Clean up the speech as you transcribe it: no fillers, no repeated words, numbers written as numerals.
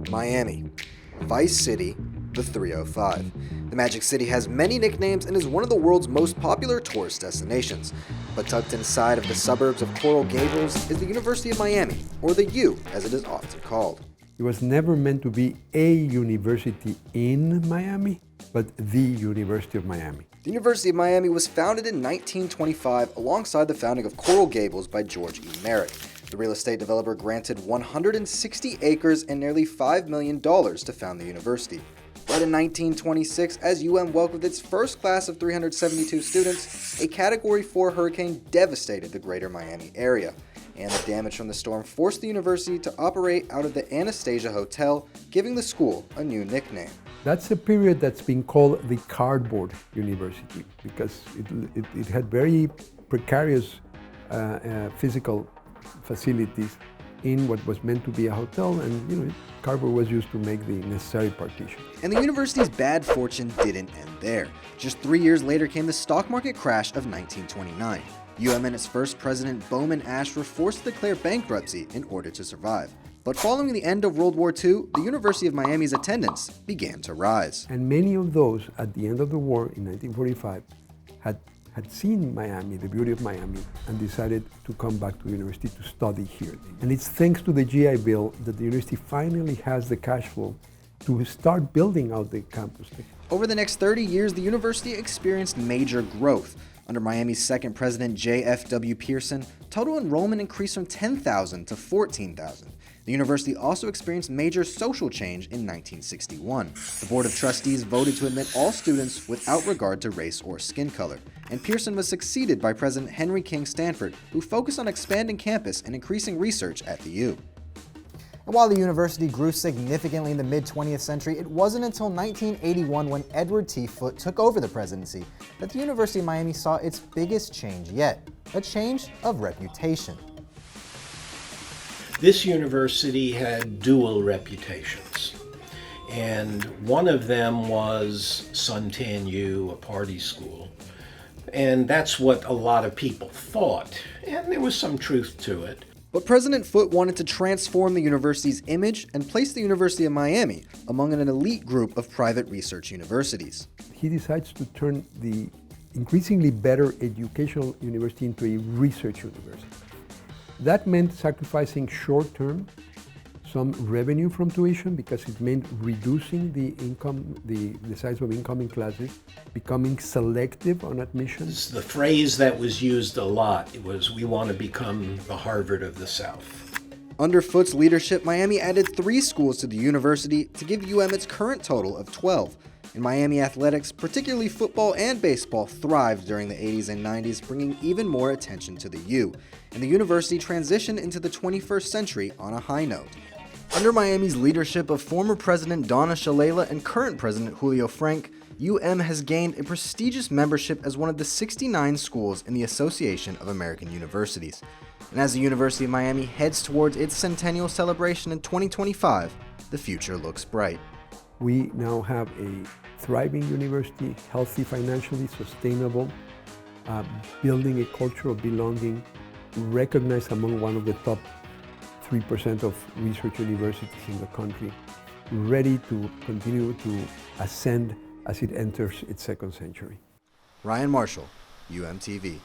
Miami, Vice City, the 305. The Magic City has many nicknames and is one of the world's most popular tourist destinations. But tucked inside of the suburbs of Coral Gables is the University of Miami, or the U as it is often called. It was never meant to be a university in Miami, but the University of Miami. The University of Miami was founded in 1925 alongside the founding of Coral Gables by George E. Merrick. The real estate developer granted 160 acres and nearly $5 million to found the university. But in 1926, as UM welcomed its first class of 372 students, a Category 4 hurricane devastated the greater Miami area. And the damage from the storm forced the university to operate out of the Anastasia Hotel, giving the school a new nickname. That's a period that's been called the Cardboard University because it had very precarious physical facilities in what was meant to be a hotel, and cardboard was used to make the necessary partition. And the university's bad fortune didn't end there. Just 3 years later came the stock market crash of 1929. UM and its first president, Bowman Ash, were forced to declare bankruptcy in order to survive. But following the end of World War II, the University of Miami's attendance began to rise. And many of those at the end of the war in 1945 had seen Miami, the beauty of Miami, and decided to come back to the university to study here. And it's thanks to the GI Bill that the university finally has the cash flow to start building out the campus. Over the next 30 years, the university experienced major growth. Under Miami's second president, J.F.W. Pearson, total enrollment increased from 10,000 to 14,000. The university also experienced major social change in 1961. The Board of Trustees voted to admit all students without regard to race or skin color, and Pearson was succeeded by President Henry King Stanford, who focused on expanding campus and increasing research at the U. And while the university grew significantly in the mid-20th century, it wasn't until 1981, when Edward T. Foote took over the presidency, that the University of Miami saw its biggest change yet, a change of reputation. This university had dual reputations, and one of them was Suntan U, a party school, and that's what a lot of people thought, and there was some truth to it. But President Foote wanted to transform the university's image and place the University of Miami among an elite group of private research universities. He decides to turn the increasingly better educational university into a research university. That meant sacrificing short-term some revenue from tuition because it meant reducing the size of incoming classes, becoming selective on admissions. The phrase that was used a lot was, "We want to become the Harvard of the South." Under Foote's leadership, Miami added 3 schools to the university to give UM its current total of 12. In Miami athletics, particularly football and baseball, thrived during the 80s and 90s, bringing even more attention to the U. And the university transitioned into the 21st century on a high note. Under Miami's leadership of former President Donna Shalala and current President Julio Frank, UM has gained a prestigious membership as one of the 69 schools in the Association of American Universities. And as the University of Miami heads towards its centennial celebration in 2025, the future looks bright. We now have a thriving university, healthy financially, sustainable, building a culture of belonging, recognized among one of the top 3% of research universities in the country, ready to continue to ascend as it enters its second century. Ryan Marshall, UMTV.